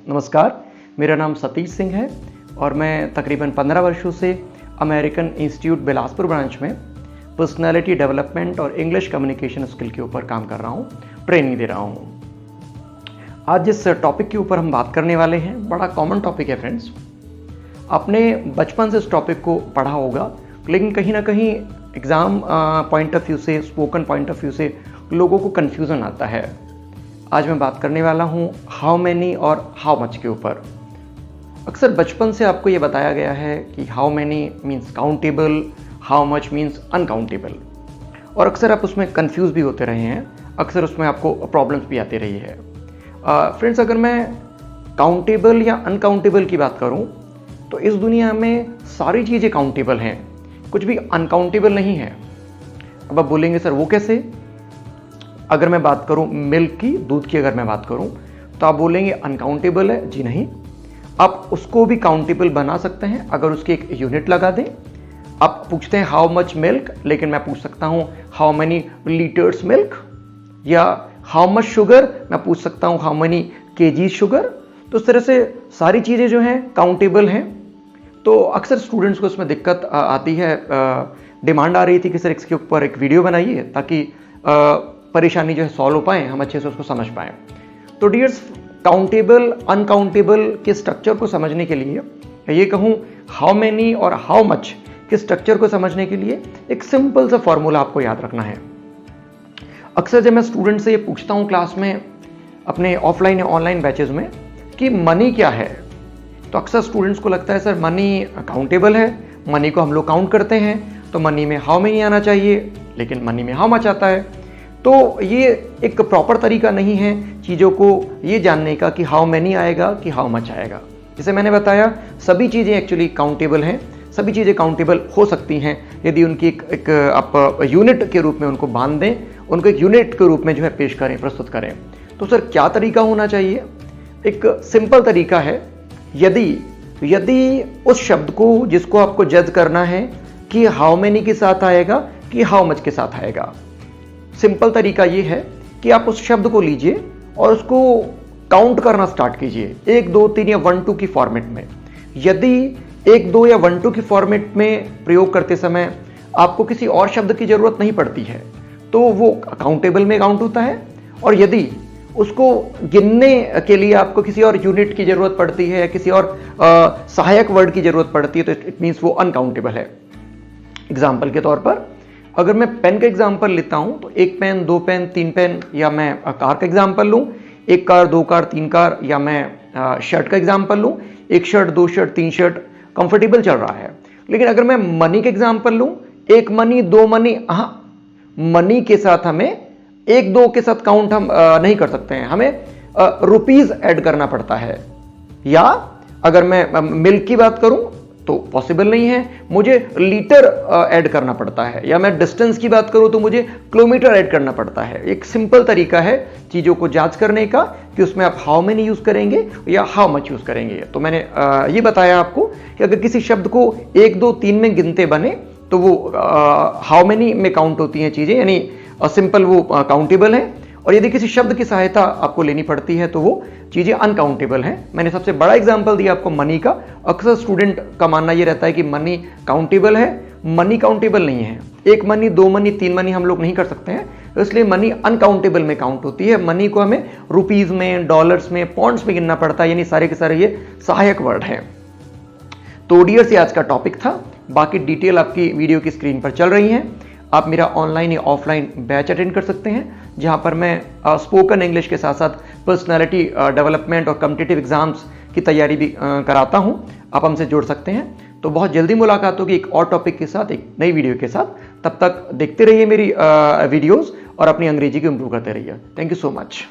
नमस्कार, मेरा नाम सतीश सिंह है और मैं तकरीबन 15 वर्षों से अमेरिकन इंस्टीट्यूट बिलासपुर ब्रांच में पर्सनालिटी डेवलपमेंट और इंग्लिश कम्युनिकेशन स्किल के ऊपर काम कर रहा हूँ, ट्रेनिंग दे रहा हूँ। आज जिस टॉपिक के ऊपर हम बात करने वाले हैं, बड़ा कॉमन टॉपिक है फ्रेंड्स। आपने बचपन से इस टॉपिक को पढ़ा होगा, लेकिन कहीं ना कहीं एग्ज़ाम पॉइंट ऑफ व्यू से, स्पोकन पॉइंट ऑफ व्यू से लोगों को कन्फ्यूज़न आता है। आज मैं बात करने वाला हूँ हाउ मैनी और हाउ मच के ऊपर। अक्सर बचपन से आपको ये बताया गया है कि how many means countable, how much means uncountable, और अक्सर आप उसमें कंफ्यूज भी होते रहे हैं, अक्सर उसमें आपको प्रॉब्लम्स भी आती रही है। फ्रेंड्स, अगर मैं काउंटेबल या अनकाउंटेबल की बात करूँ तो इस दुनिया में सारी चीज़ें काउंटेबल हैं, कुछ भी अनकाउंटेबल नहीं है। अब आप बोलेंगे सर वो कैसे? अगर मैं बात करूं मिल्क की, दूध की अगर मैं बात करूं तो आप बोलेंगे अनकाउंटेबल है। जी नहीं, आप उसको भी काउंटेबल बना सकते हैं अगर उसकी एक यूनिट लगा दें। आप पूछते हैं हाउ मच मिल्क, लेकिन मैं पूछ सकता हूं हाउ मेनी लीटर्स मिल्क, या हाउ मच शुगर, मैं पूछ सकता हूं हाउ मेनी केजी शुगर। तो इस तरह से सारी चीज़ें जो हैं काउंटेबल हैं। तो अक्सर स्टूडेंट्स को इसमें दिक्कत आती है। डिमांड आ रही थी कि सर इसके ऊपर एक वीडियो बनाइए ताकि परेशानी जो है सॉल्व हो पाए, हम अच्छे से उसको समझ पाएँ। तो डियर्स, काउंटेबल अनकाउंटेबल के स्ट्रक्चर को समझने के लिए, ये कहूँ हाउ मैनी और हाउ मच के स्ट्रक्चर को समझने के लिए एक सिंपल सा फॉर्मूला आपको याद रखना है। अक्सर जब मैं स्टूडेंट से ये पूछता हूँ क्लास में, अपने ऑफलाइन या ऑनलाइन बैचेज में, कि मनी क्या है, तो अक्सर स्टूडेंट्स को लगता है सर मनी काउंटेबल है, मनी को हम लोग काउंट करते हैं, तो मनी में हाउ मैनी आना चाहिए, लेकिन मनी में हाउ मच आता है। तो ये एक प्रॉपर तरीका नहीं है चीज़ों को ये जानने का कि हाउ मैनी आएगा कि हाउ मच आएगा। जैसे मैंने बताया, सभी चीज़ें एक्चुअली काउंटेबल हैं, सभी चीज़ें काउंटेबल हो सकती हैं यदि उनकी एक आप यूनिट के रूप में उनको बांध दें, उनको एक यूनिट के रूप में जो है पेश करें, प्रस्तुत करें। तो सर क्या तरीका होना चाहिए? एक सिंपल तरीका है। यदि उस शब्द को, जिसको आपको जज करना है कि हाउ मैनी के साथ आएगा कि हाउ मच के साथ आएगा, सिंपल तरीका ये है कि आप उस शब्द को लीजिए और उसको काउंट करना स्टार्ट कीजिए 1, 2, 3 या 1, 2 की फॉर्मेट में। यदि 1, 2 या 1, 2 की फॉर्मेट में प्रयोग करते समय आपको किसी और शब्द की जरूरत नहीं पड़ती है तो वो काउंटेबल में काउंट होता है, और यदि उसको गिनने के लिए आपको किसी और यूनिट की जरूरत पड़ती है या किसी और सहायक वर्ड की जरूरत पड़ती है तो इट मीन्स वो अनकाउंटेबल है। एग्जाम्पल के तौर पर अगर मैं पेन का एग्जाम्पल लेता हूं तो 1 पेन, 2 पेन, 3 पेन, या मैं कार का एग्जाम्पल लूं 1 कार, 2 कार, 3 कार, या मैं शर्ट का एग्जाम्पल लूं 1 शर्ट, 2 शर्ट, 3 शर्ट, कंफर्टेबल चल रहा है। लेकिन अगर मैं मनी का एग्जाम्पल लूं 1 मनी, 2 मनी, मनी के साथ हमें 1, 2 के साथ काउंट हम नहीं कर सकते हैं, हमें रुपीज ऐड करना पड़ता है। या अगर मैं मिल्क की बात करूं तो पॉसिबल नहीं है, मुझे लीटर ऐड करना पड़ता है। या मैं डिस्टेंस की बात करूं तो मुझे किलोमीटर ऐड करना पड़ता है। एक सिंपल तरीका है चीज़ों को जांच करने का कि उसमें आप हाउ मैनी यूज़ करेंगे या हाउ मच यूज़ करेंगे। तो मैंने ये बताया आपको कि अगर किसी शब्द को 1, 2, 3 में गिनते बने तो वो हाउ मैनी में काउंट होती हैं चीज़ें, यानी सिंपल वो काउंटेबल है। और यदि किसी शब्द की सहायता आपको लेनी पड़ती है तो वो चीज़ें अनकाउंटेबल हैं। मैंने सबसे बड़ा एग्जांपल दिया आपको मनी का। अक्सर स्टूडेंट का मानना ये रहता है कि मनी काउंटेबल है, मनी काउंटेबल नहीं है। 1 मनी, 2 मनी, 3 मनी हम लोग नहीं कर सकते हैं, इसलिए मनी अनकाउंटेबल में काउंट होती है। मनी को हमें रुपीज़ में, डॉलर्स में, पॉन्ड्स में गिनना पड़ता है, यानी सारे के सारे ये सहायक वर्ड हैं। तो डियर, से आज का टॉपिक था। बाकी डिटेल आपकी वीडियो की स्क्रीन पर चल रही हैं। आप मेरा ऑनलाइन या ऑफलाइन बैच अटेंड कर सकते हैं, जहां पर मैं स्पोकन इंग्लिश के साथ साथ पर्सनालिटी डेवलपमेंट और कॉम्पिटिटिव एग्जाम्स की तैयारी भी कराता हूं। आप हमसे जुड़ सकते हैं। तो बहुत जल्दी मुलाकात होगी एक और टॉपिक के साथ, एक नई वीडियो के साथ। तब तक देखते रहिए मेरी वीडियोस और अपनी अंग्रेजी को इम्प्रूव करते रहिए। Thank you so much.